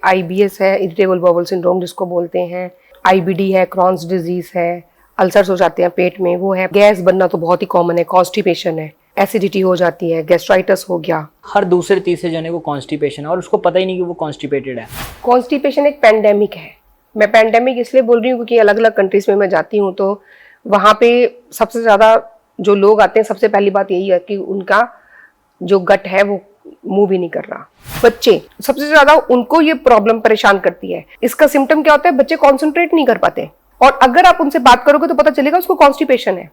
IBS है, irritable bowel syndrome जिसको बोलते हैं, IBD है, क्रॉन्स डिजीज है, अल्सर्स हो जाते हैं पेट में, वो है। गैस बनना तो बहुत ही कॉमन है, कॉन्स्टिपेशन है, एसिडिटी हो जाती है, गैस्ट्राइटिस हो गया। हर दूसरे तीसरे जने को कॉन्स्टिपेशन है और उसको पता ही नहीं कि वो कॉन्स्टिपेटेड है। कॉन्स्टिपेशन एक पैंडेमिक है। मैं पैंडेमिक इसलिए बोल रही हूँ क्योंकि अलग अलग कंट्रीज में मैं जाती हूँ तो वहाँ पे सबसे ज़्यादा जो लोग आते हैं, सबसे पहली बात यही है कि उनका जो गट है वो मूव भी नहीं कर रहा। बच्चे सबसे ज्यादा उनको ये प्रॉब्लम परेशान करती है। इसका सिम्टम क्या होता है? बच्चे कॉन्सेंट्रेट नहीं कर पाते और अगर आप उनसे बात करोगे तो पता चलेगा उसको कॉन्स्टिपेशन है।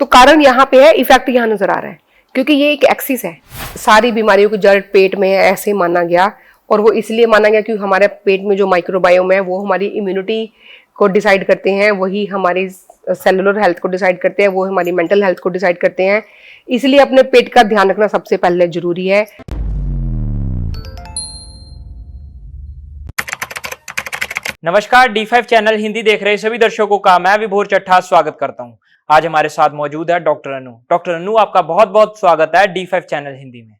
तो कारण यहाँ पे है, इफेक्ट यहाँ नजर आ रहा है क्योंकि ये एक एक्सिस है। सारी बीमारियों की जड़ पेट में है ऐसे माना गया, और वो इसलिए माना गया क्योंकि हमारे पेट में जो माइक्रोबायोम है वो हमारी इम्यूनिटी को डिसाइड करते हैं, वही हमारी सेलुलर हेल्थ को डिसाइड करते हैं, वो हमारी मेंटल हेल्थ को डिसाइड करते हैं। इसलिए अपने पेट का ध्यान रखना सबसे पहले जरूरी है। नमस्कार, D5 चैनल हिंदी देख रहे सभी दर्शकों का मैं विभोर चट्ठा स्वागत करता हूं। आज हमारे साथ मौजूद है डॉक्टर अनु। डॉक्टर अनु, आपका बहुत बहुत स्वागत है D5 चैनल हिंदी में।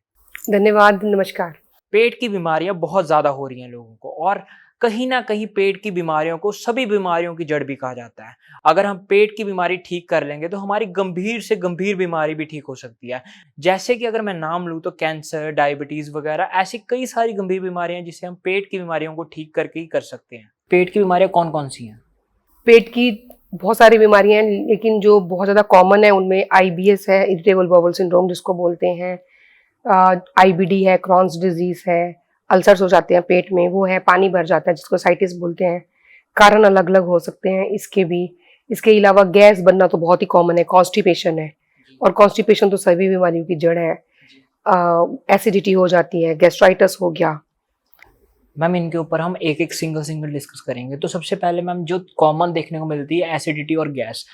धन्यवाद, नमस्कार। पेट की बीमारियां बहुत ज्यादा हो रही हैं लोगों को, और कहीं ना कहीं पेट की बीमारियों को सभी बीमारियों की जड़ भी कहा जाता है। अगर हम पेट की बीमारी ठीक कर लेंगे तो हमारी गंभीर से गंभीर बीमारी भी ठीक हो सकती है। जैसे कि अगर मैं नाम लूँ तो कैंसर, डायबिटीज वगैरह ऐसी कई सारी गंभीर बीमारियां जिसे हम पेट की बीमारियों को ठीक करके ही कर सकते हैं। पेट की बीमारियां कौन कौन सी हैं? पेट की बहुत सारी बीमारियां हैं, लेकिन जो बहुत ज्यादा कॉमन है उनमें IBS है, इरिटेबल बाउल सिंड्रोम जिसको बोलते हैं, IBD है, क्रॉन्स डिजीज है, अल्सर्स हो जाते हैं पेट में, वो है। पानी भर जाता है जिसको साइटिस बोलते हैं। कारण अलग अलग हो सकते हैं इसके भी। इसके अलावा गैस बनना तो बहुत ही कॉमन है, कॉन्स्टिपेशन है, और कॉन्स्टिपेशन तो सभी बीमारियों की जड़ है। एसिडिटी हो जाती है, गैस्ट्राइटिस हो गया। मैम, इनके ऊपर हम एक एक सिंगल डिस्कस करेंगे। तो सबसे पहले मैम, जो कॉमन देखने को मिलती है एसिडिटी और गैस,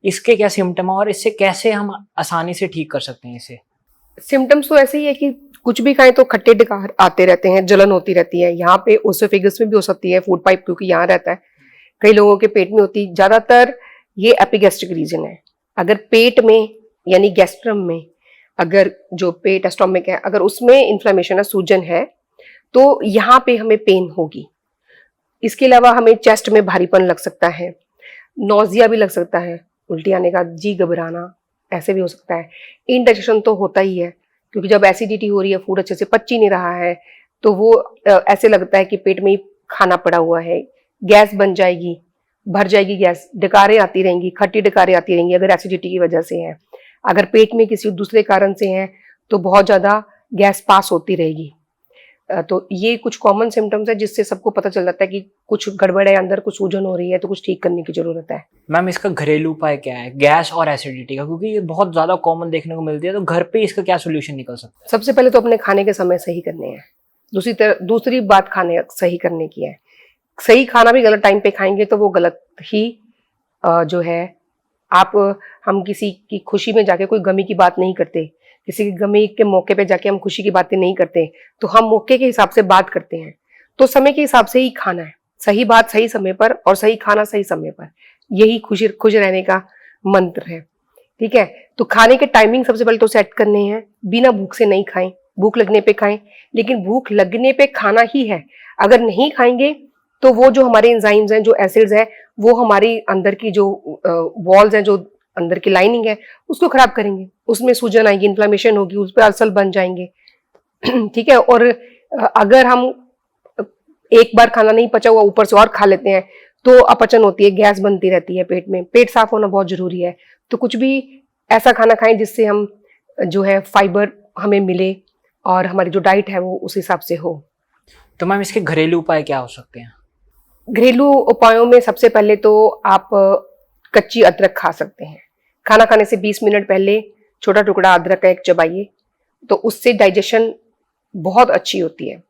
इसके क्या सिम्टम है और इससे कैसे हम आसानी से ठीक कर सकते हैं इसे? सिम्टम्स तो ऐसे ही है कि कुछ भी खाएं तो खट्टे डकार आते रहते हैं, जलन होती रहती है। यहाँ पे ओसोफेगस में भी हो सकती है, फूड पाइप क्योंकि यहाँ रहता है, कई लोगों के पेट में होती है। ज्यादातर ये एपिगैस्ट्रिक रीजन है। अगर पेट में यानी गैस्ट्रम में, अगर जो पेट स्टोमक है, अगर उसमें इन्फ्लेमेशन है, सूजन है, तो यहाँ पे हमें पेन होगी। इसके अलावा हमें चेस्ट में भारीपन लग सकता है, नौजिया भी लग सकता है, उल्टी आने का, जी घबराना, ऐसे भी हो सकता है। इंडाइजेशन तो होता ही है क्योंकि जब एसिडिटी हो रही है, फूड अच्छे से पच ही नहीं रहा है, तो वो ऐसे लगता है कि पेट में ही खाना पड़ा हुआ है। गैस बन जाएगी, भर जाएगी गैस, डकारें आती रहेंगी, खट्टी डकारें आती रहेंगी अगर एसिडिटी की वजह से है। अगर पेट में किसी दूसरे कारण से है तो बहुत ज्यादा गैस पास होती रहेगी। तो ये कुछ कॉमन सिम्टम्स है जिससे सबको पता चल जाता है कि कुछ गड़बड़ है, अंदर कुछ सूजन हो रही है, तो कुछ ठीक करने की जरूरत है। मैम, इसका घरेलू उपाय क्या है गैस और एसिडिटी का, क्योंकि ये बहुत ज्यादा कॉमन देखने को मिलती है, तो घर पे इसका क्या सोल्यूशन निकल सकता है? सबसे पहले तो अपने खाने के समय सही करने हैं। दूसरी बात खाने सही करने की है। सही खाना भी गलत टाइम पे खाएंगे तो वो गलत ही जो है। हम किसी की खुशी में जाके कोई गमी की बात नहीं करते, किसी की गमी के मौके पे जाके हम खुशी की बातें नहीं करते, तो हम मौके के हिसाब से बात करते हैं। तो समय के हिसाब से ही खाना है, सही बात सही समय पर, और सही खाना सही समय पर, यही खुश रहने का मंत्र है। ठीक है, तो खाने के टाइमिंग सबसे पहले तो सेट करने हैं। बिना भूख से नहीं खाएं, भूख लगने पे खाएं, लेकिन भूख लगने पे खाना ही है। अगर नहीं खाएंगे तो वो जो हमारे एंजाइम्स हैं, जो एसिड्स हैं, वो हमारी अंदर की जो वॉल्स हैं, जो अंदर की लाइनिंग है, उसको खराब करेंगे। उसमें सूजन आएगी, इन्फ्लेमेशन होगी, उस पर अल्सर बन जाएंगे। ठीक है, और अगर हम एक बार खाना नहीं पचा हुआ ऊपर से और खा लेते हैं तो अपचन होती है, गैस बनती रहती है पेट में। पेट साफ होना बहुत जरूरी है। तो कुछ भी ऐसा खाना खाएं जिससे हम जो है फाइबर हमें मिले और हमारी जो डाइट है वो उस हिसाब से हो। तो मैम, इसके घरेलू उपाय क्या हो सकते हैं? घरेलू उपायों में सबसे पहले तो आप कच्ची अदरक खा सकते हैं। खाना खाने से 20 मिनट पहले छोटा टुकड़ा अदरक का एक चबाइए, तो उससे डाइजेशन बहुत अच्छी होती है।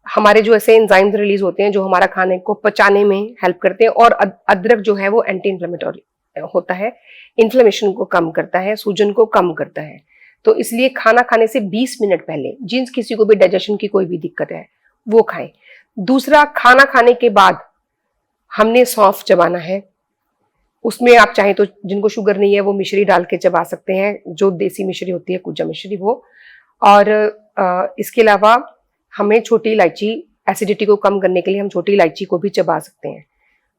हमारे जो ऐसे एंजाइम्स रिलीज होते हैं जो हमारा खाने को पचाने में हेल्प करते हैं, और अदरक जो है वो एंटी इन्फ्लेमेटरी होता है, इन्फ्लेमेशन को कम करता है, सूजन को कम करता है। तो इसलिए खाना खाने से 20 मिनट पहले जिन किसी को भी डाइजेशन की कोई भी दिक्कत है वो खाएं। दूसरा, खाना खाने के बाद हमने सौंफ चबाना है। उसमें आप चाहें तो, जिनको शुगर नहीं है वो मिश्री डाल के चबा सकते हैं, जो देसी मिश्री होती है, कुजा मिश्री, वो। और इसके अलावा हमें छोटी इलायची एसिडिटी को कम करने के लिए हम छोटी इलायची को भी चबा सकते हैं।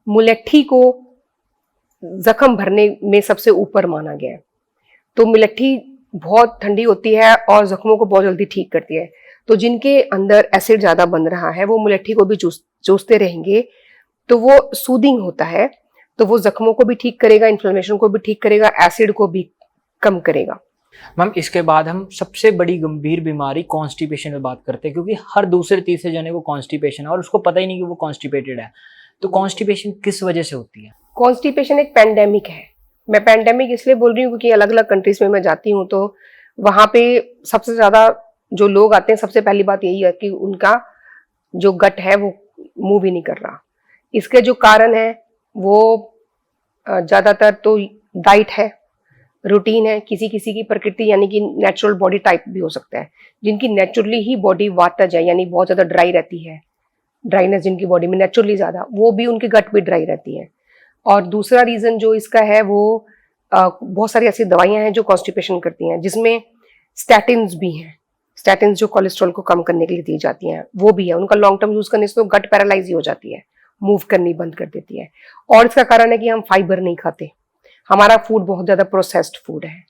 मुलट्ठी को जख्म भरने में सबसे ऊपर माना गया है। तो मुलट्ठी बहुत ठंडी होती है और जख्मों को बहुत जल्दी ठीक करती है। तो जिनके अंदर एसिड ज्यादा बन रहा है वो मुलट्ठी को भी चूसते रहेंगे तो वो सूदिंग होता है, तो वो जख्मों को भी ठीक करेगा, इन्फ्लेमेशन को भी ठीक करेगा, एसिड को भी कम करेगा। मैम इसके बाद हम सबसे बड़ी गंभीर बीमारी कॉन्स्टिपेशन में बात करते हैं, क्योंकि हर दूसरे तीसरे जने को कॉन्स्टिपेशन है और उसको पता ही नहीं कि वो कॉन्स्टिपेटेड है। तो कॉन्स्टिपेशन किस वजह से होती है? कॉन्स्टिपेशन एक पैंडेमिक है। मैं पैंडेमिक इसलिए बोल रही हूँ क्योंकि अलग अलग कंट्रीज में मैं जाती हूँ तो वहां पे सबसे ज्यादा जो लोग आते हैं सबसे पहली बात यही है कि उनका जो गट है वो मूव ही नहीं कर रहा। इसके जो कारण है वो ज्यादातर तो डाइट है, रूटीन है, किसी किसी की प्रकृति यानी कि नेचुरल बॉडी टाइप भी हो सकता है। जिनकी नेचुरली ही बॉडी वातज है यानी बहुत ज्यादा ड्राई रहती है, ड्राइनेस जिनकी बॉडी में नेचुरली ज्यादा, वो भी उनकी गट भी ड्राई रहती है। और दूसरा रीजन जो इसका है वो बहुत सारी ऐसी दवाइयां हैं जो कॉन्स्टिपेशन करती हैं, जिसमें स्टैटिन्स भी हैं। स्टैटिन्स जो कोलेस्ट्रॉल को कम करने के लिए दी जाती हैं वो भी है। उनका लॉन्ग टर्म यूज करने से तो गट पैरालाइज ही हो जाती है, मूव करनी बंद कर देती है। और इसका कारण है कि हम फाइबर नहीं खाते। हमारा फूड बहुत ज्यादा प्रोसेस्ड फूड है।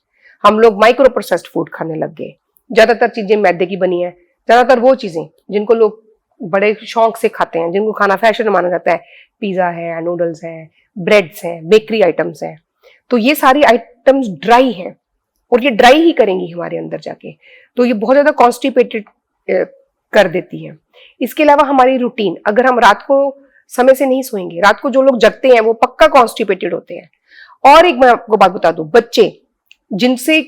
हम लोग माइक्रो प्रोसेस्ड फूड खाने लग गए। ज्यादातर चीजें मैदे की बनी है, ज्यादातर वो चीजें जिनको लोग बड़े शौक से खाते हैं, जिनको खाना फैशन माना जाता है, पिज्जा है, नूडल्स है, ब्रेड्स हैं, बेकरी आइटम्स हैं। तो ये सारी आइटम्स ड्राई हैं और ये ड्राई ही करेंगी हमारे अंदर जाके, तो ये बहुत ज्यादा कॉन्स्टिपेटेड कर देती है। इसके अलावा हमारी रूटीन, अगर हम रात को समय से नहीं सोएंगे, रात को जो लोग जगते हैं वो पक्का कॉन्स्टिपेटेड होते हैं। और एक मैं आपको बात बता दूं, बच्चे जिनसे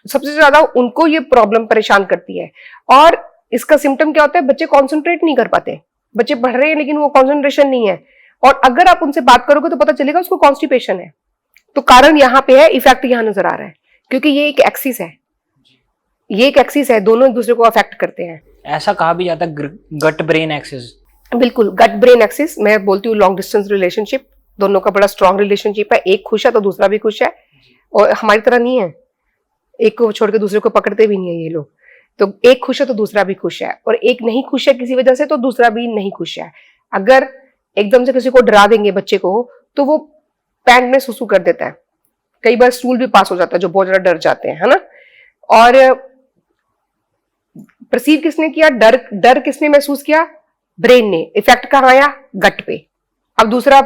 सबसे ज्यादा उनको ये प्रॉब्लम परेशान करती है। और इसका सिम्टम क्या होता है, बच्चे कॉन्सेंट्रेट नहीं कर पाते। बच्चे पढ़ रहे हैं लेकिन वो कॉन्सेंट्रेशन नहीं है, और अगर आप उनसे बात करोगे तो पता चलेगा उसको कॉन्स्टिपेशन है। तो कारण यहाँ पे है, इफेक्ट यहाँ नजर आ रहा है, क्योंकि ये एक एक्सिस है, ये एक एक्सिस है, दोनों एक दूसरे को अफेक्ट करते हैं। ऐसा कहा भी जाता है गट ब्रेन एक्सिस। बिल्कुल, गट ब्रेन एक्सिस। मैं बोलती हूँ लॉन्ग डिस्टेंस रिलेशनशिप, दोनों का बड़ा स्ट्रॉन्ग रिलेशनशिप है। एक खुश है तो दूसरा भी खुश है, और हमारी तरह नहीं है एक को छोड़ के दूसरे को पकड़ते भी नहीं है ये लोग। तो एक खुश है तो दूसरा भी खुश है, और एक नहीं खुश है किसी वजह से तो दूसरा भी नहीं खुश है। अगर एकदम से किसी को डरा देंगे बच्चे को तो वो पैंट में सुसु कर देता है, कई बार स्टूल भी पास हो जाता है, जो बहुत ज्यादा डर जाते हैं, है ना। और परसीव किसने किया, डर किसने महसूस किया, ब्रेन ने। इफेक्ट कहाँ आया, गट पे। अब दूसरा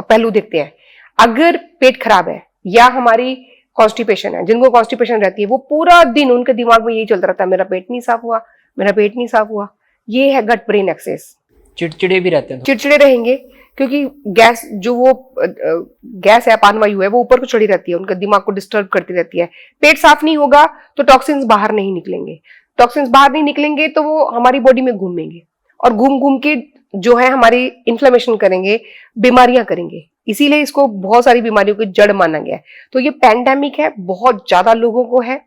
पहलू देखते हैं, अगर पेट खराब है या हमारी कॉन्स्टिपेशन है, जिनको कॉन्स्टिपेशन रहती है वो पूरा दिन उनके दिमाग में यही चलता रहता है, मेरा पेट नहीं साफ हुआ, मेरा पेट नहीं साफ हुआ। ये है गट ब्रेन एक्सेस। चिड़चिड़े भी रहते हैं, चिड़चिड़े रहेंगे क्योंकि गैस जो वो गैस है, पानवायु है, वो ऊपर को चढ़ी रहती है, उनका दिमाग को डिस्टर्ब करती रहती है। पेट साफ नहीं होगा तो टॉक्सिन्स बाहर नहीं निकलेंगे, टॉक्सिन्स बाहर नहीं निकलेंगे तो वो हमारी बॉडी में घूमेंगे, और घूम घूम के जो है हमारी इन्फ्लेमेशन करेंगे, बीमारियां करेंगे। इसीलिए इसको बहुत सारी बीमारियों की जड़ माना गया है। तो ये पैंडेमिक है, बहुत ज्यादा लोगों को है।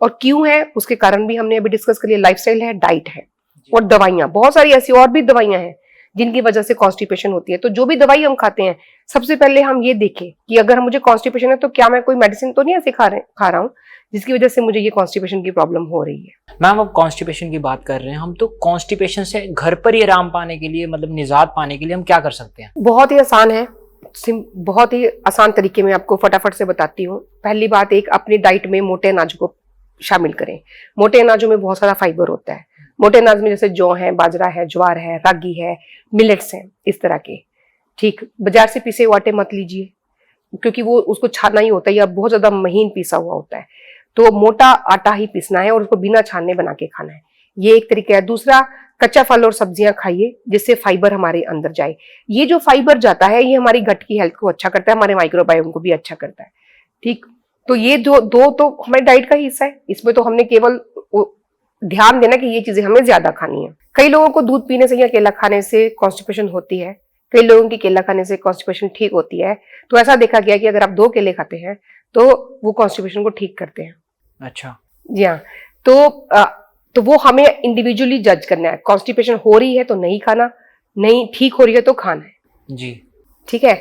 और क्यों है उसके कारण भी हमने अभी डिस्कस कर लिया, लाइफस्टाइल है, डाइट है, और दवाइयां, बहुत सारी ऐसी और भी दवाइयां हैं जिनकी वजह से कॉन्स्टिपेशन होती है। तो जो भी दवाई हम खाते हैं, सबसे पहले हम ये देखें कि अगर मुझे कॉन्स्टिपेशन है तो क्या मैं कोई मेडिसिन तो नहीं ऐसे खा रहा हूँ जिसकी वजह से मुझे ये कॉन्स्टिपेशन की प्रॉब्लम हो रही है। मैम अब कॉन्स्टिपेशन की बात कर रहे हैं हम, तो कॉन्स्टिपेशन से घर पर ही आराम पाने के लिए, मतलब निजात पाने के लिए हम क्या कर सकते हैं? बहुत ही आसान है, बहुत ही आसान तरीके में आपको फटाफट से बताती हूँ। पहली बात, एक अपनी डाइट में मोटे अनाजों को शामिल करें। मोटे अनाजों में बहुत सारा फाइबर होता है। मोटे अनाज में जैसे जौ है, बाजरा है, ज्वार है, रागी है, मिलेट्स हैं, इस तरह के। ठीक, बाजार से पिसे हुए आटे मत लीजिए क्योंकि वो उसको छानना ही होता है या बहुत ज्यादा महीन पिसा हुआ होता है। तो मोटा आटा ही पीसना है और उसको बिना छानने बना के खाना है। ये एक तरीका है। दूसरा, कच्चा फल और सब्जियां खाइए जिससे फाइबर हमारे अंदर जाए। ये जो फाइबर जाता है ये हमारी गट की हेल्थ को अच्छा करता है, हमारे माइक्रोबायोम को भी अच्छा करता है। ठीक, तो ये दो तो हमारी डाइट का ही हिस्सा है। इसमें तो हमने केवल ध्यान देना कि ये चीजें हमें ज्यादा खानी है। कई लोगों को दूध पीने से या केला खाने से कॉन्स्टिपेशन होती है, कई लोगों की केला खाने से कॉन्स्टिपेशन ठीक होती है। तो ऐसा देखा गया कि अगर आप 2 केले खाते हैं तो वो कॉन्स्टिपेशन को ठीक करते हैं। अच्छा, जी हाँ। तो वो हमें इंडिविजुअली जज करना है। कॉन्स्टिपेशन हो रही है तो नहीं खाना, नहीं ठीक हो रही है तो खाना है जी, ठीक है।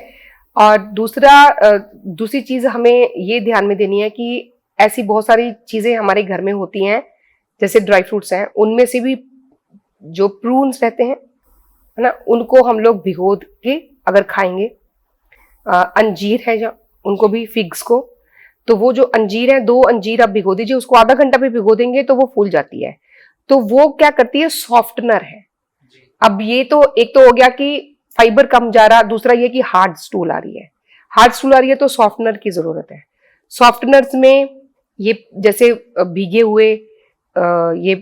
और दूसरी चीज हमें ये ध्यान में देनी है कि ऐसी बहुत सारी चीजें हमारे घर में होती हैं, जैसे ड्राई फ्रूट्स हैं, उनमें से भी जो प्रून्स रहते हैं है ना, उनको हम लोग भिगो के अगर खाएंगे। अंजीर है या उनको भी, फिग्स को, तो वो जो अंजीर है, 2 अंजीर आप भिगो दीजिए, उसको आधा घंटा भी भिगो देंगे तो वो फूल जाती है। तो वो क्या करती है, सॉफ्टनर है। अब ये तो एक तो हो गया कि फाइबर कम जा रहा, दूसरा ये कि हार्ड स्टूल आ रही है। हार्ड स्टूल आ रही है तो सॉफ्टनर की जरूरत है। सॉफ्टनर्स में ये जैसे भीगे हुए ये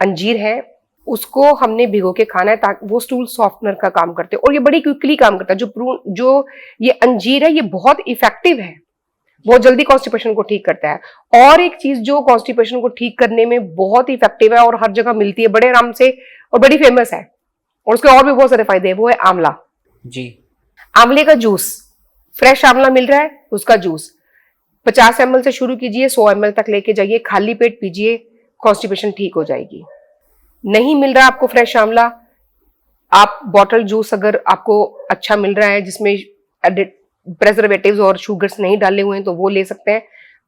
अंजीर है, उसको हमने भिगो के खाना है ताकि वो स्टूल सॉफ्टनर का काम करते हैं और ये बड़ी क्विकली काम करता है। जो ये अंजीर है ये बहुत इफेक्टिव है, बहुत जल्दी कॉन्स्टिपेशन को ठीक करता है। और एक चीज जो कॉन्स्टिपेशन को ठीक करने में बहुत इफेक्टिव है और हर जगह मिलती है बड़े आराम से और बड़ी फेमस है, और उसके और भी बहुत सारे फायदे हैं, वो है आंवला जी। आंवले का जूस, फ्रेश आंवला मिल रहा है उसका जूस 50 ml से शुरू कीजिए, 100 ml तक लेके जाइए, खाली पेट पीजिए, कॉन्स्टिपेशन ठीक हो जाएगी। नहीं मिल रहा आपको फ्रेश आंवला, आप बॉटल जूस अगर आपको अच्छा मिल रहा है जिसमें प्रेजर्वेटिव्स और शुगर्स नहीं डाले हुए हैं तो वो ले सकते हैं।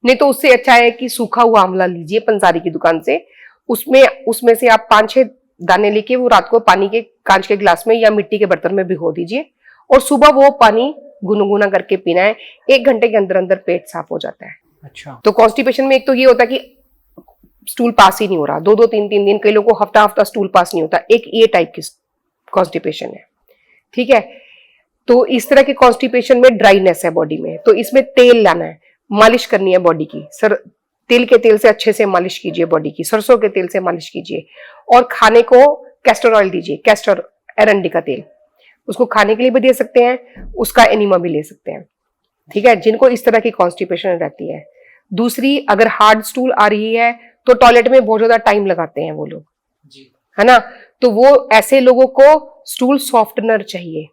नहीं तो उससे अच्छा है कि सूखा हुआ आंवला लीजिए पंसारी की दुकान से, उसमें से आप 5-6 दाने लेके वो रात को पानी के कांच के गिलास में या मिट्टी के बर्तन में भिगो दीजिए और सुबह वो पानी गुनगुना करके पीना है। 1 घंटे के अंदर अंदर पेट साफ हो जाता है। अच्छा। तो कॉन्स्टिपेशन में एक तो ये होता है कि स्टूल पास ही नहीं हो रहा, 2-2 3-3 दिन, कई लोगों को हफ्ता स्टूल पास नहीं होता, एक ये टाइप की कॉन्स्टिपेशन है। ठीक है, तो इस तरह के कॉन्स्टिपेशन में ड्राइनेस है बॉडी में, तो इसमें तेल लाना है, मालिश करनी है बॉडी की। तिल के तेल से अच्छे से मालिश कीजिए बॉडी की, सरसों के तेल से मालिश कीजिए और खाने को कैस्टर ऑयल दीजिए, कैस्टर एरंडी का तेल, उसको खाने के लिए भी दे सकते हैं, उसका एनिमा भी ले सकते हैं। ठीक है, जिनको इस तरह की कॉन्स्टिपेशन रहती है। दूसरी, अगर हार्ड स्टूल आ रही है तो टॉयलेट में बहुत ज्यादा टाइम लगाते हैं वो लोग जी, है ना, तो वो ऐसे लोगों को स्टूल सॉफ्टनर चाहिए।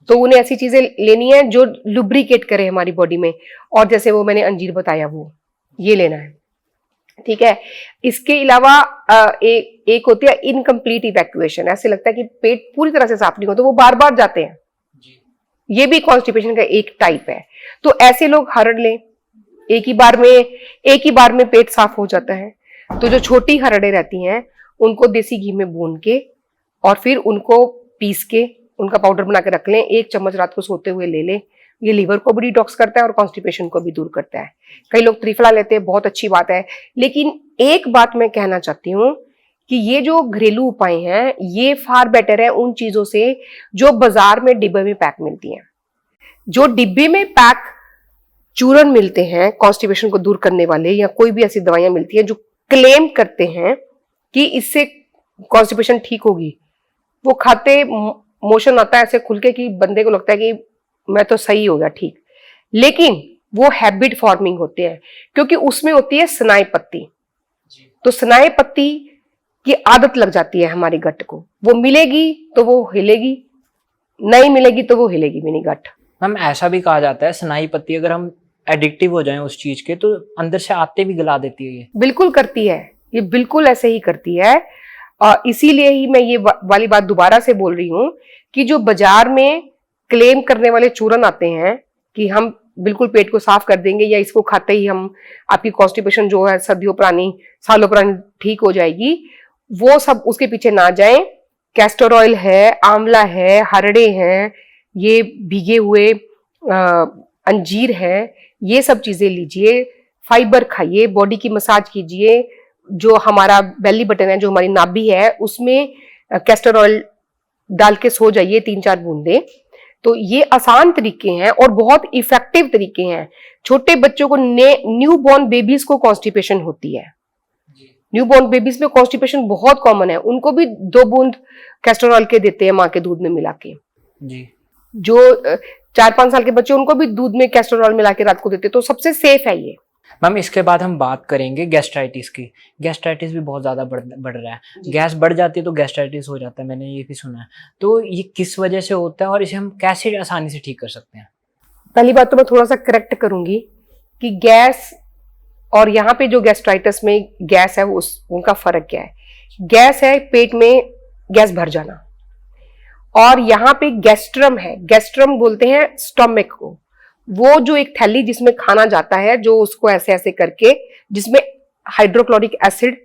तो उन्हें ऐसी चीजें लेनी है जो लुब्रिकेट करे हमारी बॉडी में, और जैसे वो मैंने अंजीर बताया वो ये लेना है। ठीक है, इसके अलावा एक होती है इनकम्प्लीट इवैक्यूएशन, ऐसे लगता है कि पेट पूरी तरह से साफ नहीं हो तो वो बार बार जाते हैं जी। ये भी कॉन्स्टिपेशन का एक टाइप है। तो ऐसे लोग हरड़ लें, एक ही बार में पेट साफ हो जाता है। तो जो छोटी हरड़ें रहती हैं उनको देसी घी में भून के और फिर उनको पीस के उनका पाउडर बना के रख लें, 1 चम्मच रात को सोते हुए ले लें। ये लीवर को भी डिटॉक्स करता है और कॉन्स्टिपेशन को भी दूर करता है। कई लोग त्रिफला लेते हैं, बहुत अच्छी बात है, लेकिन एक बात मैं कहना चाहती हूँ कि ये जो घरेलू उपाय हैं ये फार बेटर है उन चीजों से जो बाजार में डिब्बे में पैक मिलती हैं। जो डिब्बे में पैक चूर्ण मिलते हैं कॉन्स्टिपेशन को दूर करने वाले, या कोई भी ऐसी दवाइयां मिलती हैं जो क्लेम करते हैं कि इससे कॉन्स्टिपेशन ठीक होगी, वो खाते मोशन आता है ऐसे खुल के कि बंदे को लगता है कि मैं तो सही हो गया ठीक, लेकिन वो हैबिट फॉर्मिंग होते हैं क्योंकि उसमें होती है सनाई पत्ती। तो सनाई पत्ती की आदत लग जाती है हमारी गट को, वो मिलेगी तो वो हिलेगी, नहीं मिलेगी तो वो हिलेगी भी नहीं गट। मैम ऐसा भी कहा जाता है सनाई पत्ती अगर हम एडिक्टिव हो जाएं उस चीज के तो अंदर से आते भी गला देती है। ये बिल्कुल करती है, ये बिल्कुल ऐसे ही करती है। इसीलिए ही मैं ये वाली बात दोबारा से बोल रही हूँ कि जो बाजार में क्लेम करने वाले चूर्ण आते हैं कि हम बिल्कुल पेट को साफ कर देंगे या इसको खाते ही हम आपकी कॉन्स्टिपेशन जो है सदियों पुरानी सालों पुरानी ठीक हो जाएगी, वो सब उसके पीछे ना जाएं। कैस्टर ऑयल है, आंवला है, हरड़े हैं, ये भीगे हुए अंजीर है, ये सब चीजें लीजिए, फाइबर खाइए, बॉडी की मसाज कीजिए। जो हमारा बेली बटन है, जो हमारी नाभि है, उसमें कैस्टर ऑयल डाल के सो जाइए 3-4 बूंदे। तो ये आसान तरीके हैं और बहुत इफेक्टिव तरीके हैं। छोटे बच्चों को, न्यू बॉर्न बेबीज को कॉन्स्टिपेशन होती है, न्यू बॉर्न बेबीज में कॉन्स्टिपेशन बहुत कॉमन है, उनको भी 2 बूंद कैस्टर ऑयल के देते हैं माँ के दूध में मिला के जी। जो 4-5 साल के बच्चे उनको भी दूध में कैस्टर ऑयल मिला के रात को देते हैं, तो सबसे सेफ है ये। मैम इसके बाद हम बात करेंगे गैस्ट्राइटिस की। गैस्ट्राइटिस भी बहुत ज्यादा बढ़ रहा है, गैस बढ़ जाती है तो गैस्ट्राइटिस हो जाता है, मैंने ये भी सुना है। तो ये किस वजह से होता है और इसे हम कैसे आसानी से ठीक कर सकते हैं? पहली बात तो मैं थोड़ा सा करेक्ट करूंगी कि गैस और यहाँ पे जो गैस्ट्राइटिस में गैस है उनका फर्क क्या है। गैस है पेट में गैस भर जाना, और यहाँ पे गैस्ट्रम है, गैस्ट्रम बोलते हैं स्टोमक को, वो जो एक थैली जिसमें खाना जाता है, जो उसको ऐसे ऐसे करके, जिसमें हाइड्रोक्लोरिक एसिड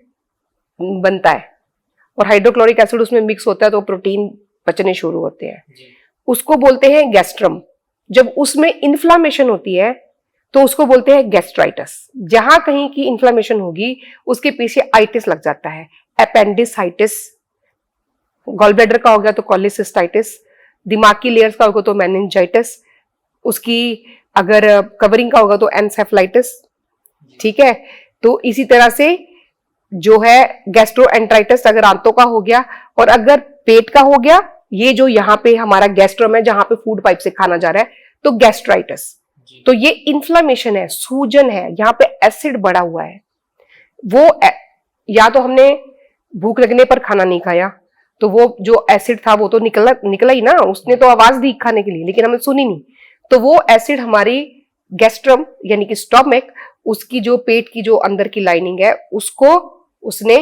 बनता है और हाइड्रोक्लोरिक एसिड उसमें मिक्स होता है तो प्रोटीन पचने शुरू होते हैं, जी, उसको बोलते हैं गैस्ट्रम। जब उसमें इन्फ्लामेशन होती है तो उसको बोलते हैं गैस्ट्राइटिस। जहां कहीं की इन्फ्लामेशन होगी उसके पीछे आइटिस लग जाता है, एपेंडिसाइटिस, गॉल ब्लैडर का हो गया तो कॉलिसिस्टाइटिस, दिमाग की लेयर्स का होगा तो मेनिंजाइटिस, उसकी अगर कवरिंग का होगा तो एनसेफलाइटिस। ठीक है, तो इसी तरह से जो है गैस्ट्रोएंटराइटिस अगर आंतों का हो गया, और अगर पेट का हो गया, ये जो यहाँ पे हमारा गैस्ट्रम है जहां पे फूड पाइप से खाना जा रहा है, तो गैस्ट्राइटिस। तो ये इन्फ्लामेशन है, सूजन है, यहाँ पे एसिड बढ़ा हुआ है। या तो हमने भूख लगने पर खाना नहीं खाया, तो वो जो एसिड था वो तो निकला ही ना, उसने तो आवाज दी खाने के लिए लेकिन हमने सुनी नहीं, तो वो एसिड हमारी गैस्ट्रम यानी कि स्टोमक, उसकी जो पेट की जो अंदर की लाइनिंग है उसको उसने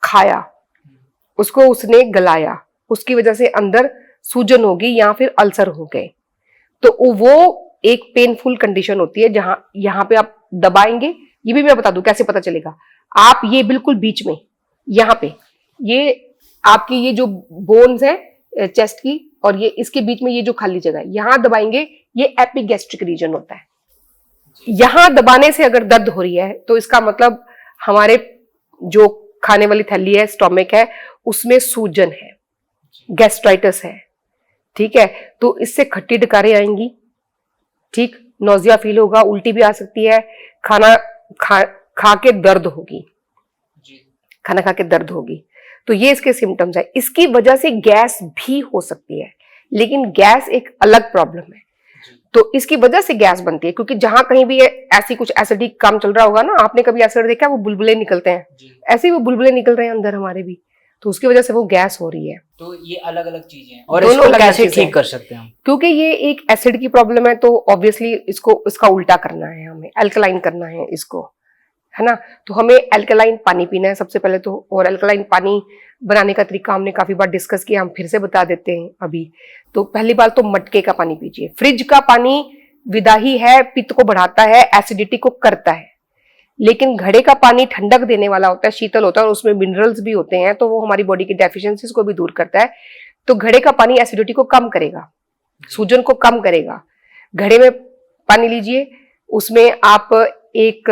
खाया, उसको उसने गलाया, उसकी वजह से अंदर सूजन होगी या फिर अल्सर हो गए। तो वो एक पेनफुल कंडीशन होती है जहां यहाँ पे आप दबाएंगे। ये भी मैं बता दूं कैसे पता चलेगा, आप ये बिल्कुल बीच में यहाँ पे ये आपकी ये जो बोन्स है चेस्ट की और ये इसके बीच में ये जो खाली जगह है यहां दबाएंगे, ये एपिगैस्ट्रिक रीजन होता है। यहां दबाने से अगर दर्द हो रही है तो इसका मतलब हमारे जो खाने वाली थैली है, स्टोमक है, उसमें सूजन है, गैस्ट्राइटिस है। ठीक है, तो इससे खट्टी डकारें आएंगी, ठीक, नोजिया फील होगा, उल्टी भी आ सकती है, खाना खा के दर्द होगी, खाना खा के दर्द होगी। तो ये इसके सिम्टम्स है। इसकी वजह से गैस भी हो सकती है, लेकिन गैस एक अलग प्रॉब्लम है। तो इसकी वजह से गैस बनती है क्योंकि जहां कहीं भी ऐसी कुछ एसिडिक काम चल रहा होगा ना, आपने कभी एसिड देखा, वो बुलबुले निकलते हैं, ऐसे ही वो बुलबुले निकल रहे हैं अंदर हमारे भी, तो उसकी वजह से वो गैस हो रही है। तो ये अलग अलग चीजें हैं और दोनों इसको कैसे ठीक कर सकते हैं हम? क्योंकि ये एक एसिड की प्रॉब्लम है तो ऑब्वियसली इसका उल्टा करना है, हमें अल्कलाइन करना है इसको, है ना। तो हमें अल्कलाइन पानी पीना है सबसे पहले तो, और अल्कलाइन पानी बनाने का तरीका हमने काफी बार डिस्कस किया, हम फिर से बता देते हैं अभी। तो पहली बात तो मटके का पानी पीजिए। फ्रिज का पानी विदाही है, पित्त को बढ़ाता है, एसिडिटी को करता है, लेकिन घड़े का पानी ठंडक देने वाला होता है, शीतल होता है और उसमें मिनरल्स भी होते हैं, तो वो हमारी बॉडी की डेफिशिएंसीज को भी दूर करता है। तो घड़े का पानी एसिडिटी को कम करेगा, सूजन को कम करेगा। घड़े में पानी लीजिए, उसमें आप एक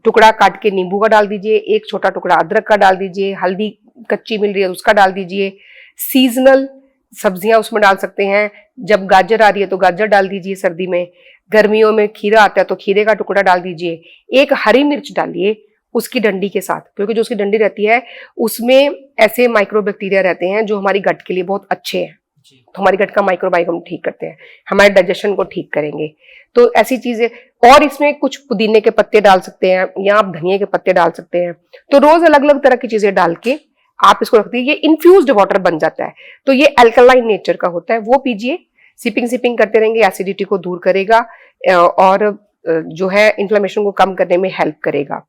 टुकड़ा काट के नींबू का डाल दीजिए, एक छोटा टुकड़ा अदरक का डाल दीजिए, हल्दी कच्ची मिल रही है उसका डाल दीजिए, सीजनल सब्जियां उसमें डाल सकते हैं, जब गाजर आ रही है तो गाजर डाल दीजिए, सर्दी में, गर्मियों में खीरा आता है तो खीरे का टुकड़ा डाल दीजिए, एक हरी मिर्च डालिए उसकी डंडी के साथ, क्योंकि जो उसकी डंडी रहती है उसमें ऐसे माइक्रोबैक्टीरिया रहते हैं जो हमारी गट के लिए बहुत अच्छे हैं, तो हमारी गट का माइक्रोबायोम ठीक करते हैं, हमारे डाइजेशन को ठीक करेंगे। तो ऐसी चीजें, और इसमें कुछ पुदीने के पत्ते डाल सकते हैं या आप धनिया के पत्ते डाल सकते हैं। तो रोज अलग अलग तरह की चीजें डाल के आप इसको रख दीजिए, ये इन्फ्यूज्ड वाटर बन जाता है। तो ये अल्कलाइन नेचर का होता है, वो पीजिए, सिपिंग करते रहेंगे, एसिडिटी को दूर करेगा और जो है इन्फ्लेमेशन को कम करने में हेल्प करेगा।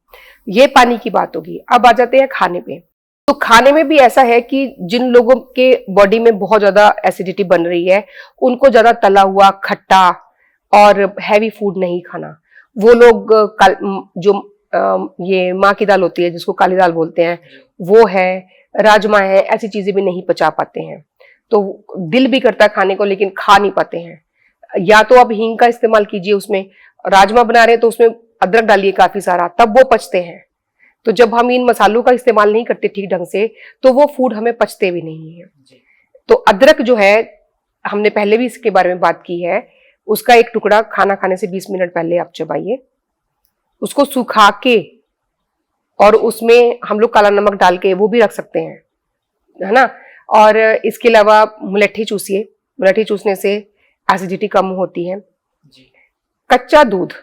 ये पानी की बात होगी। अब आ जाते हैं खाने पे। तो खाने में भी ऐसा है कि जिन लोगों के बॉडी में बहुत ज्यादा एसिडिटी बन रही है, उनको ज्यादा तला हुआ, खट्टा और हैवी फूड नहीं खाना। वो लोग जो ये माँ की दाल होती है जिसको काली दाल बोलते हैं, वो है, राजमा है, ऐसी चीजें भी नहीं पचा पाते हैं। तो दिल भी करता है खाने को लेकिन खा नहीं पाते हैं। या तो आप हींग का इस्तेमाल कीजिए, उसमें राजमा बना रहे हैं तो उसमें अदरक डालिए काफी सारा, तब वो पचते हैं। तो जब हम इन मसालों का इस्तेमाल नहीं करते ठीक ढंग से तो वो फूड हमें पचते भी नहीं है। तो अदरक जो है, हमने पहले भी इसके बारे में बात की है, उसका एक टुकड़ा खाना खाने से 20 मिनट पहले आप चबाइए, उसको सुखा के और उसमें हम लोग काला नमक डाल के वो भी रख सकते हैं, है ना। और इसके अलावा मुलट्ठी चूसिए, मुलट्ठी चूसने से एसिडिटी कम होती है। कच्चा दूध,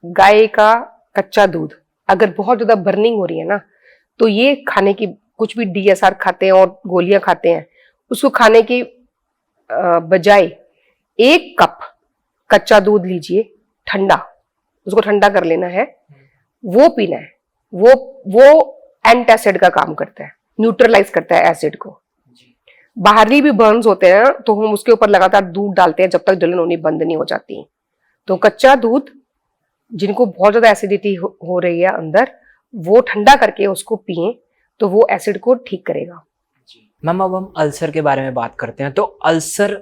गाय का कच्चा दूध, अगर बहुत ज्यादा बर्निंग हो रही है ना, तो ये खाने की, कुछ भी DSR खाते हैं और गोलियां खाते हैं, उसको खाने की बजाय 1 कप कच्चा दूध लीजिए, ठंडा, उसको ठंडा कर लेना है, वो पीना है। वो एंटासिड का काम करता है, न्यूट्रलाइज करता है एसिड को। बाहरी भी बर्न्स होते हैं तो हम उसके ऊपर लगातार दूध डालते हैं जब तक जलन होनी बंद नहीं हो जाती। तो कच्चा दूध, जिनको बहुत ज्यादा एसिडिटी हो रही है अंदर, वो ठंडा करके उसको पिए तो वो एसिड को ठीक करेगा। मैम अब हम अल्सर के बारे में बात करते हैं। तो अल्सर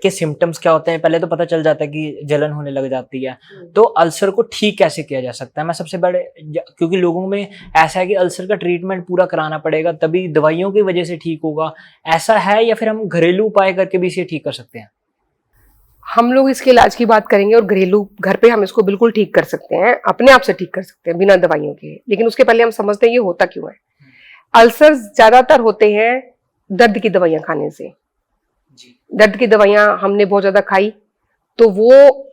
के सिम्टम्स क्या होते हैं? पहले तो पता चल जाता है कि जलन होने लग जाती है। तो अल्सर को ठीक कैसे किया जा सकता है? मैं सबसे बड़े क्योंकि लोगों में ऐसा है कि अल्सर का ट्रीटमेंट पूरा कराना पड़ेगा तभी दवाइयों की वजह से ठीक होगा, ऐसा है या फिर हम घरेलू उपाय करके भी इसे ठीक कर सकते हैं? हम लोग इसके इलाज की बात करेंगे और घरेलू घर पे हम इसको बिल्कुल ठीक कर सकते हैं, अपने आप से ठीक कर सकते हैं बिना दवाइयों के। लेकिन उसके पहले हम समझते हैं ये होता क्यों है। अल्सर ज्यादातर होते हैं दर्द की दवाइयां खाने से। दर्द की दवाइयां हमने बहुत ज्यादा खाई तो वो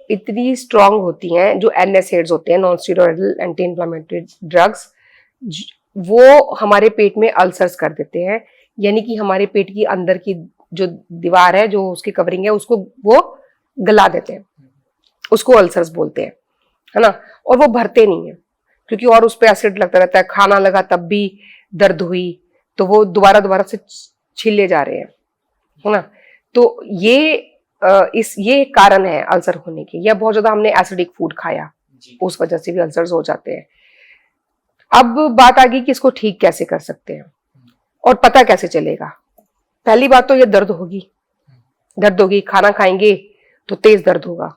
इतनी स्ट्रांग होती हैं, जो NSAIDs होते हैं, non steroidal anti inflammatory drugs, वो हमारे पेट में अल्सर्स कर देते हैं। यानी कि हमारे पेट की अंदर की जो दीवार है, जो उसकी कवरिंग है, उसको वो गला देते हैं, उसको अल्सर्स बोलते हैं, है ना। और वो भरते नहीं है क्योंकि और उस पर एसिड लगता रहता है, खाना लगा तब भी दर्द हुई तो वो दोबारा से छिले जा रहे हैं, है ना। तो ये कारण है अल्सर होने के, या बहुत ज्यादा हमने एसिडिक फूड खाया उस वजह से भी अल्सर्स हो जाते हैं। अब बात आ गई कि इसको ठीक कैसे कर सकते हैं और पता कैसे चलेगा। पहली बात तो ये दर्द होगी, खाना खाएंगे तो तेज दर्द होगा,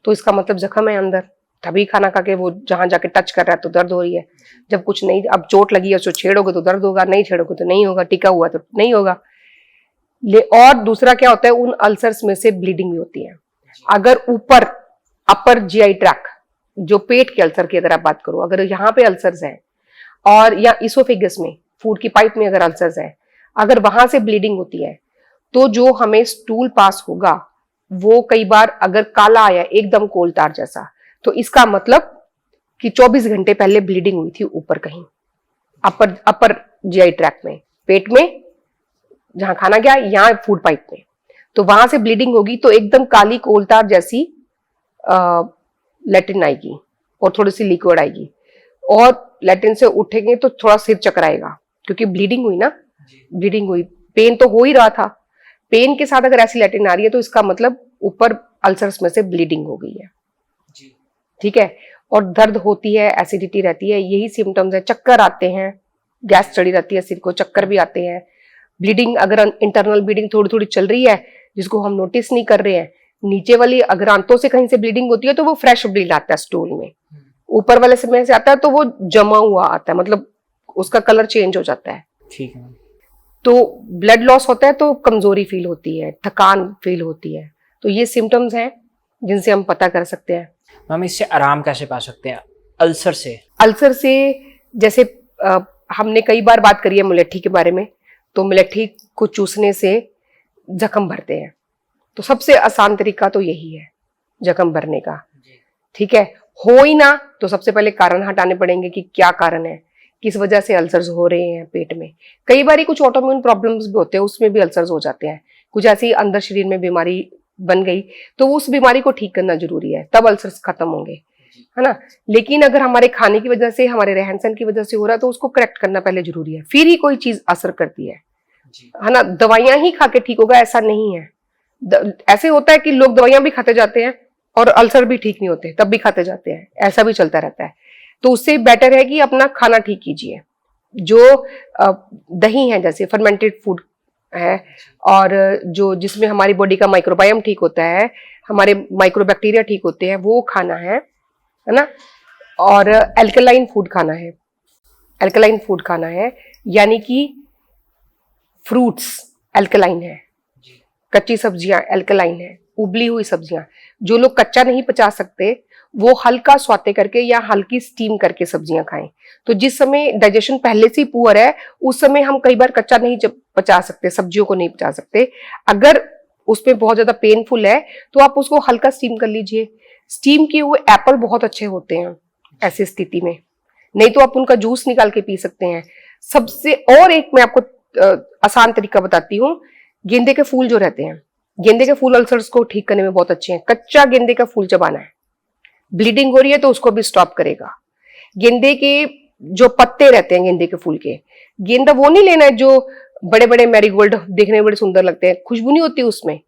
तो इसका मतलब जख्म है अंदर, तभी खाना खा के वो जहां जाके टच कर रहा है तो दर्द हो रही है। जब कुछ नहीं, अब चोट लगी है उसको छेड़ोगे तो दर्द होगा, नहीं छेड़ोगे तो नहीं होगा, टिका हुआ तो नहीं होगा। और दूसरा क्या होता है, उन अल्सर्स में से ब्लीडिंग भी होती है। अगर ऊपर अपर GI ट्रैक, जो पेट के अल्सर की अगर आप बात करो, अगर यहाँ पे अल्सर्स हैं और या इसोफेगस में, फूड की पाइप में अगर अल्सर्स है, अगर वहां से ब्लीडिंग होती है तो जो हमें स्टूल पास होगा वो कई बार अगर काला आया एकदम कोलतार जैसा, तो इसका मतलब कि 24 घंटे पहले ब्लीडिंग हुई थी ऊपर कहीं अपर GI ट्रैक में, पेट में जहां खाना गया, यहाँ फूड पाइप में, तो वहां से ब्लीडिंग होगी तो एकदम काली कोलतार जैसी लैट्रिन आएगी और थोड़ी सी लिक्विड आएगी, और लैट्रिन से उठेंगे तो थोड़ा सिर चकराएगा क्योंकि ब्लीडिंग हुई ना, ब्लीडिंग हुई, पेन तो हो ही रहा था, पेन के साथ अगर ऐसी लैट्रिन आ रही है तो इसका मतलब ऊपर अल्सर्स में से ब्लीडिंग हो गई है। ठीक है। और दर्द होती है, एसिडिटी रहती है, यही सिम्टम्स है। चक्कर आते हैं, गैस चढ़ी रहती है सिर को, चक्कर भी आते हैं। ब्लीडिंग अगर इंटरनल ब्लीडिंग थोड़ी थोड़ी चल रही है जिसको हम नोटिस नहीं कर रहे हैं, नीचे वाली अगर आंतों से कहीं से ब्लीडिंग होती है तो वो फ्रेश ब्लीड आता है स्टूल में, ऊपर वाले समय से आता है तो वो जमा हुआ आता है, मतलब उसका कलर चेंज हो जाता है। ठीक है। तो ब्लड लॉस होता है तो कमजोरी फील होती है, थकान फील होती है, तो ये सिम्टम्स हैं जिनसे हम पता कर सकते हैं। मैम इससे आराम कैसे पा सकते हैं अल्सर से? अल्सर से जैसे हमने कई बार बात करी है मुलेठी के बारे में, तो मुलेठी को चूसने से जख्म भरते हैं, तो सबसे आसान तरीका तो यही है जख्म भरने का। ठीक है। हो ही ना तो सबसे पहले कारण हटाने पड़ेंगे कि क्या कारण है, किस वजह से अल्सर्स हो रहे हैं पेट में। कई बार कुछ ऑटोइम्यून प्रॉब्लम्स भी होते हैं, उसमें भी अल्सर्स हो जाते हैं, कुछ ऐसी अंदर शरीर में बीमारी बन गई तो उस बीमारी को ठीक करना जरूरी है, तब अल्सर्स खत्म होंगे, है ना। लेकिन अगर हमारे खाने की वजह से, हमारे रहन सहन की वजह से हो रहा है तो उसको करेक्ट करना पहले जरूरी है, फिर ही कोई चीज असर करती है ना। दवाइयां ही खा के ठीक होगा ऐसा नहीं है। ऐसे होता है कि लोग दवाइयां भी खाते जाते हैं और अल्सर भी ठीक नहीं होते, तब भी खाते जाते हैं, ऐसा भी चलता रहता है। तो उससे बेटर है कि अपना खाना ठीक कीजिए। जो दही है, जैसे फर्मेंटेड फूड है, और जो जिसमें हमारी बॉडी का माइक्रोबायोम ठीक होता है, हमारे माइक्रोबैक्टीरिया ठीक होते हैं, वो खाना है ना। और एल्कलाइन फूड खाना है, एल्कलाइन फूड खाना है, यानी कि फ्रूट्स एल्कलाइन है, कच्ची सब्जियां एल्कलाइन है, उबली हुई सब्जियां। जो लोग कच्चा नहीं पचा सकते वो हल्का स्वाते करके या हल्की स्टीम करके सब्जियां खाएं। तो जिस समय डाइजेशन पहले से ही पुअर है उस समय हम कई बार कच्चा नहीं पचा सकते, सब्जियों को नहीं पचा सकते। अगर उसमें बहुत ज्यादा पेनफुल है तो आप उसको हल्का स्टीम कर लीजिए। स्टीम किए हुए एप्पल बहुत अच्छे होते हैं ऐसी स्थिति में, नहीं तो आप उनका जूस निकाल के पी सकते हैं। सबसे और एक मैं आपको आसान तरीका बताती हूँ, गेंदे के फूल जो रहते हैं, गेंदे के फूल अल्सर्स को ठीक करने में बहुत अच्छे हैं। कच्चा गेंदे का फूल चबाना है, ब्लीडिंग हो रही है तो उसको भी स्टॉप करेगा। गेंदे के जो पत्ते रहते हैं गेंदे के फूल के, गेंदा वो नहीं लेना है जो बड़े बड़े मैरीगोल्ड देखने में बड़े सुंदर लगते हैं, खुशबू नहीं होती उसमें,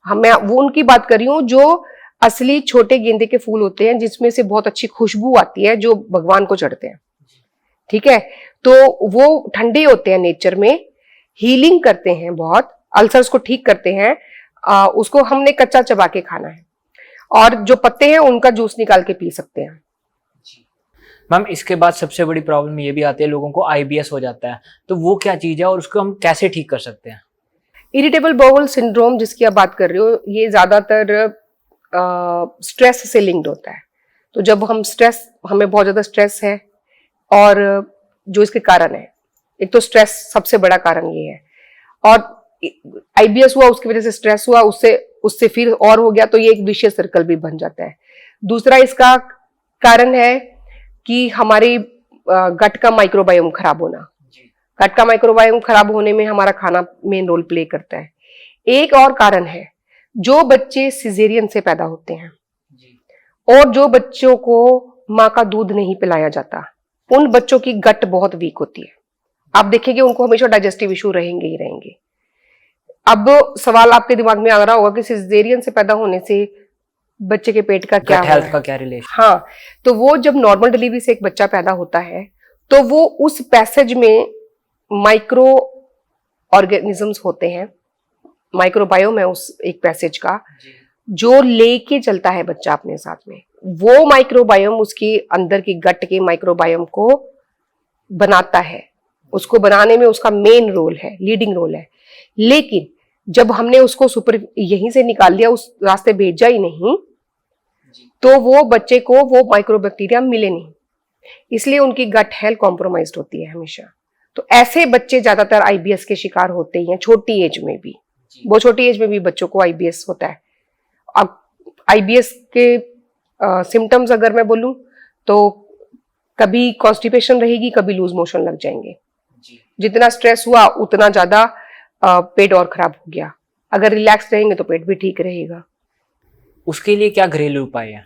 मैं वो उनकी बात कर रही हूँ जो असली छोटे गेंदे के फूल होते हैं जिसमें से बहुत अच्छी खुशबू आती है, जो भगवान को चढ़ते हैं। ठीक है। तो वो ठंडे होते हैं नेचर में, हीलिंग करते हैं, बहुत अल्सर्स को ठीक करते हैं, उसको हमने कच्चा चबा के खाना है। और जो पत्ते हैं उनका जूस निकाल के पी सकते हैं। मैम इसके बाद सबसे बड़ी प्रॉब्लम ये भी आती है, लोगों को आईबीएस हो जाता है, तो वो क्या चीज है और उसको हम कैसे ठीक कर सकते हैं? इरिटेबल बाउल सिंड्रोम जिसकी आप बात कर रहे हो, ये ज्यादातर स्ट्रेस से लिंक्ड होता है। तो जब हमें बहुत ज्यादा स्ट्रेस है, और जो इसके कारण है, एक तो स्ट्रेस सबसे बड़ा कारण ये है, और आईबीएस हुआ उसकी वजह से स्ट्रेस हुआ, उससे फिर और हो गया, तो ये एक विशियस सर्कल भी बन जाता है। दूसरा इसका कारण है कि हमारी गट का माइक्रोबायोम खराब होना। गट का माइक्रोबायोम खराब होने में हमारा खाना मेन रोल प्ले करता है। एक और कारण है, जो बच्चे सिजेरियन से पैदा होते हैं और जो बच्चों को माँ का दूध नहीं पिलाया जाता, उन बच्चों की गट बहुत वीक होती है। आप देखेंगे उनको हमेशा डाइजेस्टिव इशू रहेंगे ही रहेंगे। अब सवाल आपके दिमाग में आ रहा होगा कि सिजेरियन से पैदा होने से बच्चे के पेट का क्या हेल्थ का क्या रिलेशन? हाँ, तो वो जब नॉर्मल डिलीवरी से एक बच्चा पैदा होता है, तो वो उस पैसेज में माइक्रो ऑर्गेनिजम्स होते हैं, माइक्रोबायोम है उस एक पैसेज का, जो लेके चलता है बच्चा अपने साथ में। वो माइक्रोबायोम उसके अंदर की गट के माइक्रोबायोम को बनाता है, उसको बनाने में उसका मेन रोल है, लीडिंग रोल है। लेकिन जब हमने उसको यहीं से निकाल दिया, उस रास्ते भेजा ही नहीं, तो वो बच्चे को वो माइक्रोबैक्टीरिया मिले नहीं, इसलिए उनकी गट हेल्थ कॉम्प्रोमाइज्ड होती है हमेशा। तो ऐसे बच्चे ज्यादातर आईबीएस के शिकार होते हैं, छोटी एज में भी। बहुत छोटी एज में भी बच्चों को आईबीएस होता है। अब आईबीएस के सिम्टम्स अगर मैं बोलूं तो कभी कॉन्स्टिपेशन रहेगी, कभी लूज मोशन लग जाएंगे। जितना स्ट्रेस हुआ उतना ज्यादा पेट और खराब हो गया। अगर रिलैक्स रहेंगे तो पेट भी ठीक रहेगा। उसके लिए क्या घरेलू उपाय है?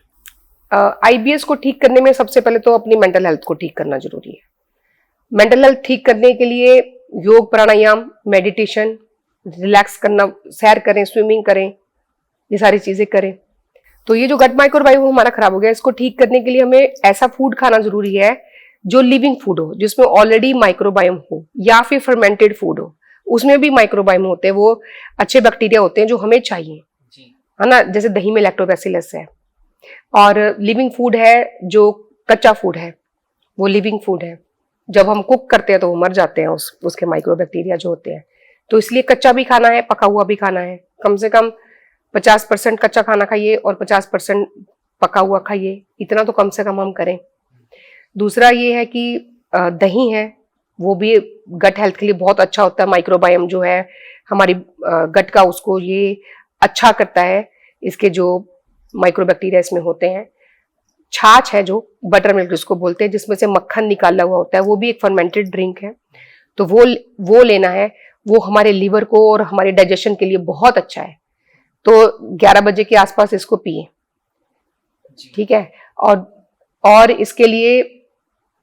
आईबीएस को ठीक करने में सबसे पहले तो अपनी मेंटल हेल्थ को ठीक करना जरूरी है। मेंटल हेल्थ ठीक करने के लिए योग, प्राणायाम, मेडिटेशन, रिलैक्स करना, सैर करें, स्विमिंग करें, ये सारी चीजें करें। तो ये जो गट माइक्रोबायोम हमारा खराब हो गया, इसको ठीक करने के लिए हमें ऐसा फूड खाना जरूरी है जो लिविंग फूड हो, जिसमें ऑलरेडी माइक्रोबायोम हो, या फिर फर्मेंटेड फूड हो, उसमें भी माइक्रोबायोम होते हैं, वो अच्छे बैक्टीरिया होते हैं जो हमें चाहिए, है ना। जैसे दही में लैक्टोबैसिलस है। और लिविंग फूड है जो कच्चा फूड है, वो लिविंग फूड है। जब हम कुक करते हैं तो वो मर जाते हैं उसके माइक्रोबैक्टीरिया जो होते हैं। तो इसलिए कच्चा भी खाना है, पका हुआ भी खाना है। कम से कम 50% कच्चा खाना खाइए और 50% पका हुआ खाइए, इतना तो कम से कम हम करें। दूसरा ये है कि दही है, वो भी गट हेल्थ के लिए बहुत अच्छा होता है। माइक्रोबायोम जो है हमारी गट का, उसको ये अच्छा करता है, इसके जो माइक्रोबैक्टीरिया इसमें होते हैं। छाछ है जो बटर मिल्क जिसको बोलते हैं, जिसमें से मक्खन निकाला हुआ होता है, वो भी एक फर्मेंटेड ड्रिंक है, तो वो लेना है। वो हमारे लीवर को और हमारे डाइजेशन के लिए बहुत अच्छा है। तो 11 बजे के आसपास इसको पिए, ठीक है। और इसके लिए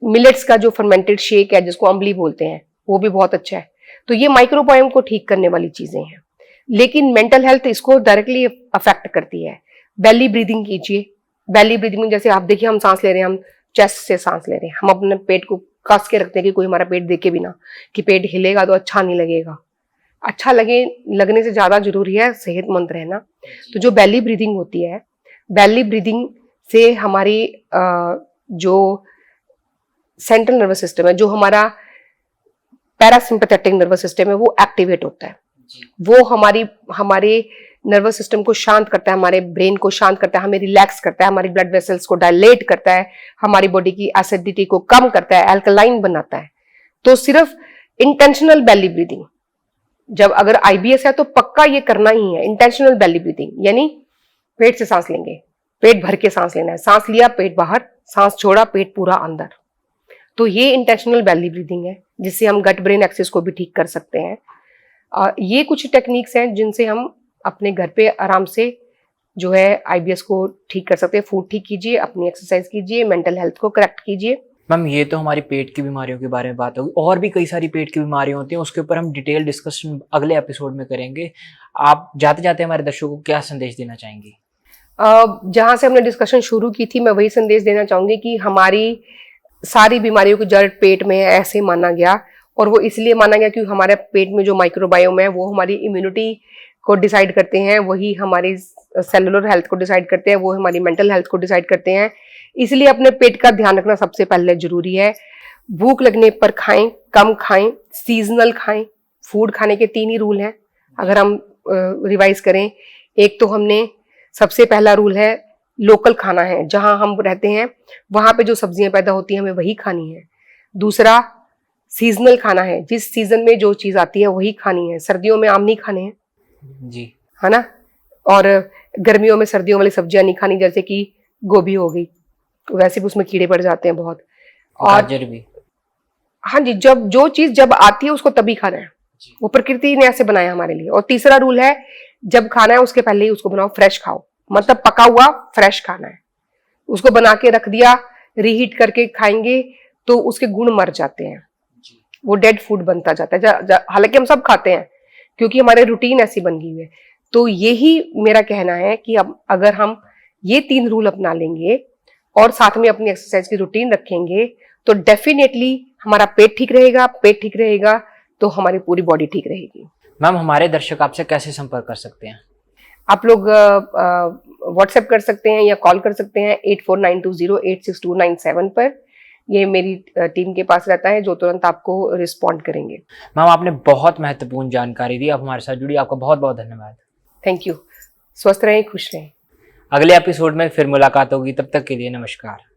मिलेट्स का जो फर्मेंटेड शेक है, जिसको अम्बली बोलते हैं, वो भी बहुत अच्छा है। तो ये माइक्रोबायोम को ठीक करने वाली चीजें हैं। लेकिन मेंटल हेल्थ इसको डायरेक्टली अफेक्ट करती है। बेली ब्रीदिंग कीजिए। बेली ब्रीदिंग में जैसे आप देखिए, हम सांस ले रहे हैं, हम चेस्ट से सांस ले रहे हैं, हम अपने पेट को कस के रखते हैं कि कोई हमारा पेट देखे बिना, कि पेट हिलेगा तो अच्छा नहीं लगेगा। अच्छा लगने से ज्यादा जरूरी है सेहतमंद रहना। तो जो बेली ब्रीदिंग होती है, बेली ब्रीदिंग से हमारी जो सेंट्रल नर्वस सिस्टम है, जो हमारा पैरासिम्पैथेटिक नर्वस सिस्टम है, वो एक्टिवेट होता है। वो हमारे नर्वस सिस्टम को शांत करता है, हमारे ब्रेन को शांत करता है, हमें रिलैक्स करता है, हमारी ब्लड वेसल्स को डायलेट करता है, हमारी बॉडी की एसिडिटी को कम करता है, अल्कलाइन बनाता है। तो सिर्फ इंटेंशनल बेली ब्रीदिंग, जब अगर आईबीएस है तो पक्का ये करना ही है, इंटेंशनल बेली ब्रीदिंग, यानी पेट से सांस लेंगे, पेट भर के सांस लेना है, सांस लिया पेट बाहर, सांस छोड़ा पेट पूरा अंदर। तो ये इंटेंशनल बेली ब्रीदिंग है, जिससे हम गट ब्रेन एक्सिस को भी ठीक कर सकते हैं। ये कुछ टेक्निक्स हैं जिनसे हम अपने घर पे आराम से जो है आईबीएस को ठीक कर सकते हैं। फूड ठीक कीजिए, अपनी एक्सरसाइज कीजिए, मेंटल हेल्थ को करेक्ट कीजिए। मैम ये तो हमारी पेट की बीमारियों के बारे में बात होगी, और भी कई सारी पेट की बीमारियां होती हैं, उसके ऊपर हम डिटेल डिस्कशन अगले एपिसोड में करेंगे। आप जाते जाते हमारे दर्शकों को क्या संदेश देना चाहेंगी? जहां से हमने डिस्कशन शुरू की थी, मैं वही संदेश देना चाहूंगी कि हमारी सारी बीमारियों की जड़ पेट में है, ऐसे माना गया, और वो इसलिए माना गया क्योंकि हमारे पेट में जो माइक्रोबायोम है वो हमारी इम्यूनिटी को डिसाइड करते हैं, वही हमारी सेलुलर हेल्थ को डिसाइड करते हैं, वो हमारी मेंटल हेल्थ को डिसाइड करते हैं। इसलिए अपने पेट का ध्यान रखना सबसे पहले जरूरी है। भूख लगने पर खाएं, कम खाएं, सीजनल खाएं। फूड खाने के 3 ही रूल हैं अगर हम रिवाइज करें। एक तो हमने सबसे पहला रूल है लोकल खाना है, जहां हम रहते हैं वहां पे जो सब्जियां पैदा होती हैं हमें वही खानी है। दूसरा सीजनल खाना है, जिस सीजन में जो चीज आती है वही खानी है। सर्दियों में आम नहीं खाने हैं जी, है ना, और गर्मियों में सर्दियों वाली सब्जियां नहीं खानी, जैसे कि गोभी हो गई, वैसे भी उसमें कीड़े पड़ जाते हैं बहुत। और गाजर भी। हाँ जी, जब जो चीज जब आती है उसको तभी खाना है, वो प्रकृति ने ऐसे बनाया हमारे लिए। और तीसरा रूल है जब खाना है उसके पहले ही उसको बनाओ, फ्रेश खाओ, मतलब पका हुआ फ्रेश खाना है। उसको बना के रख दिया, रीहीट करके खाएंगे तो उसके गुण मर जाते हैं, वो डेड फूड बनता जाता है। हालांकि हम सब खाते हैं क्योंकि हमारे रूटीन ऐसी बन गई है। तो यही मेरा कहना है कि अब अगर हम ये 3 रूल अपना लेंगे और साथ में अपनी एक्सरसाइज की रूटीन रखेंगे तो डेफिनेटली हमारा पेट ठीक रहेगा। पेट ठीक रहेगा तो हमारी पूरी बॉडी ठीक रहेगी। मैम, हमारे दर्शक आपसे कैसे संपर्क कर सकते हैं? आप लोग व्हाट्सएप कर सकते हैं या कॉल कर सकते हैं 8492086297 पर। ये मेरी टीम के पास रहता है जो तुरंत आपको रिस्पॉन्ड करेंगे। मैम, आपने बहुत महत्वपूर्ण जानकारी दी, आप हमारे साथ जुड़ी, आपका बहुत बहुत धन्यवाद। Thank you. स्वस्थ रहें, खुश रहें। अगले एपिसोड में फिर मुलाकात होगी, तब तक के लिए नमस्कार।